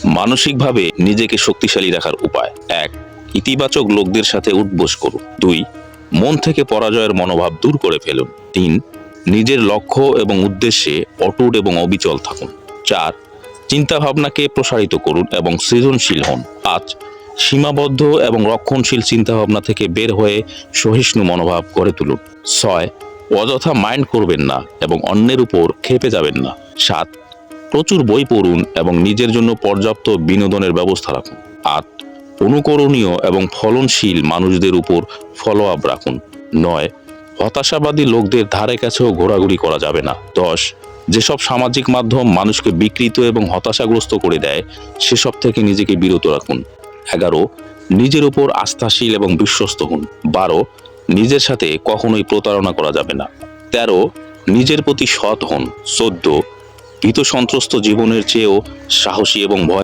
মানসিকভাবে নিজেকে শক্তিশালী রাখার উপায়: 1. ইতিবাচক লোকদের সাথে উঠবোস করুন। 2. মন থেকে পরাজয়ের মনোভাব দূর করে ফেলুন। 3. নিজের লক্ষ্য এবং উদ্দেশ্যে অটুট এবং অবিচল থাকুন। 4. চিন্তাভাবনাকে প্রসারিত করুন এবং সৃজনশীল হন। 5. সীমাবদ্ধ এবং রক্ষণশীল চিন্তাভাবনা থেকে বের হয়ে সহিষ্ণু মনোভাব গড়ে তুলুন। 6. অযথা মাইন্ড করবেন না এবং অন্যের উপর ক্ষেপে যাবেন না। 7. প্রচুর বই পড়ুন এবং নিজের জন্য পর্যাপ্ত বিনোদনের ব্যবস্থা রাখুন। 8. অনুকরণীয় এবং ফলনশীল মানুষদের উপর ফলো আপ রাখুন। 9. হতাশাবাদী লোকদের ধারে কাছেও ঘোরাঘুরি করা যাবে না। 10. যেসব সামাজিক মাধ্যম মানুষকে বিকৃত এবং হতাশাগ্রস্ত করে দেয় সেসব থেকে নিজেকে বিরত রাখুন। 11. নিজের উপর আস্থাশীল এবং বিশ্বস্ত হন। 12. নিজের সাথে কখনোই প্রতারণা করা যাবে না। 13. নিজের প্রতি সৎ হন। 14. ভীত সন্ত্রস্ত জীবনের চেয়েও সাহসী এবং ভয়